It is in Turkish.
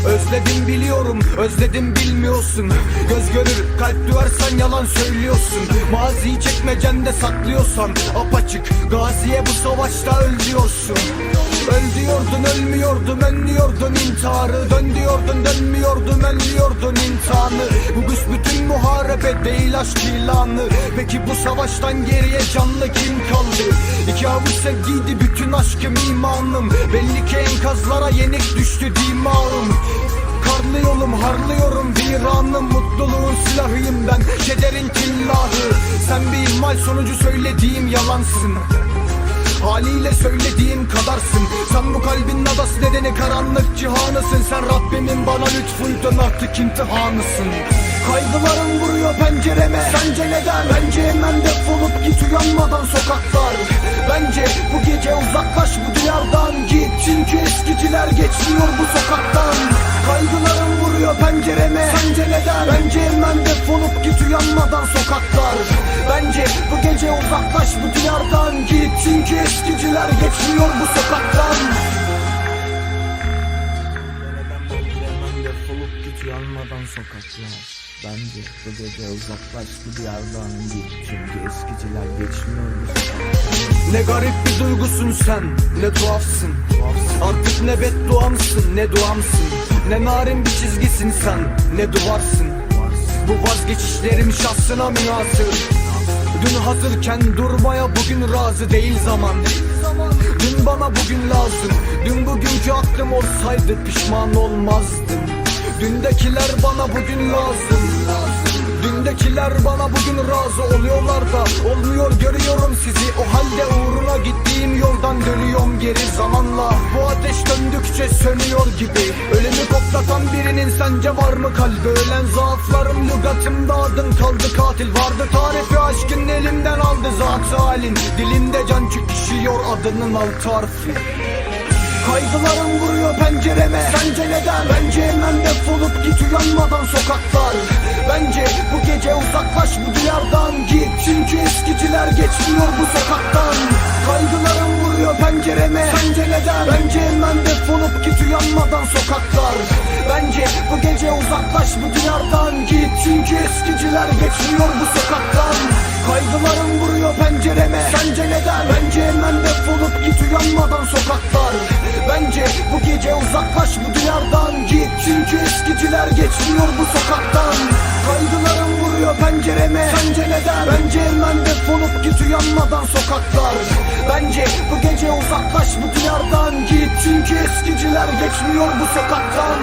Özledim biliyorum, özledim bilmiyorsun. Göz görür, kalp duyarsan yalan söylüyorsun. Maziyi çekmecende saklıyorsan apaçık, gaziye bu savaşta öl diyorsun. Öl diyordun, ölmüyordun, önlüyordun intiharı. Dön diyordun, dönmüyordun, önlüyordun imtihanı. Bu büsbütün muharebe değil aşk ilanı. Peki bu savaştan geriye canlı kim kaldı? İki avuç sevgiydi bütün aşkım, imanım. Belli ki enkazlara yenik düştü dimağım. Karlı yolum, harlıyorum viranım. Mutluluğun silahıyım ben, kederin tillahı. Sen bir ihmal sonucu söylediğim yalansın. Haliyle söylediğim kadarsın. Sen bu kalbin adası, nedeni karanlık cihanısın. Sen Rabbimin bana lütfuydun, artık imtihanısın. Kaygılarım vuruyor pencereme, sence neden? Bence hemen defolup git, uyanmadan sokaklar. Bence bu gece uzaklaş bu diyardan, git. Çünkü eskiciler geçmiyor bu sokaktan. Kaygılarım vuruyor pencereme, sence neden? Bence hemen defolup git, uyanmadan sokaklar. Bence bu gece uzaklaş bu diyardan, git. Çünkü eskiciler geçmiyor bu sokaktan. Hemen defolup git, uyanmadan sokaklar. Bence bu gece uzaklaş bu diyardan, git. Çünkü eskiciler geçmiyor bu sokaktan. Ne garip bir duygusun sen, ne tuhafsın. Artık ne bedduamsın, ne duamsın. Ne narin bir çizgisin sen, ne duvarsın. Bu vazgeçişlerim şahsına münhasır. Dün hazırken durmaya bugün razı değil zaman. Dün bana bugün lazım. Dün bugünkü aklım olsaydı pişman olmazdım. Dündekiler bana bugün lazım. Dündekiler bana bugün razı oluyorlar da olmuyor, görüyorum sizi. O halde uğruna gittiğim yoldan dönüyorum geri zamanla. Bu ateş döndükçe sönüyor gibi. Ölümü koklatan birinin sence var mı kalbi? Ölen zaaflarım lügatımda, adın kaldı katil. Vardı tarifi aşkın elimden aldı zat halin. Dilimde can çekişiyor adının alt harfi. Kaygılarım vuruyor pencereme, sence neden? Bence hemen defolup git, uyanmadan sokaklar. Bence bu gece uzaklaş bu diyardan, git. Çünkü eskiciler geçmiyor bu sokaktan. Kaygılarım vuruyor pencereme, sence neden? Bence hemen defolup git, uyanmadan sokaklar. Bence bu gece uzaklaş bu diyardan, git. Çünkü eskiciler geçmiyor bu sokaktan. Kaygılarım vuruyor pencereme, sence neden? Bence hemen defolup git, uyanmadan sokaklar. Bence bu gece uzaklaş bu diyardan, git. Çünkü eskiciler geçmiyor bu sokaktan. Kaygılarım vuruyor pencereme, sence neden? Bence hemen defolup git, uyanmadan sokaklar. Bence bu gece uzaklaş bu diyardan, git. Çünkü eskiciler geçmiyor bu sokaktan.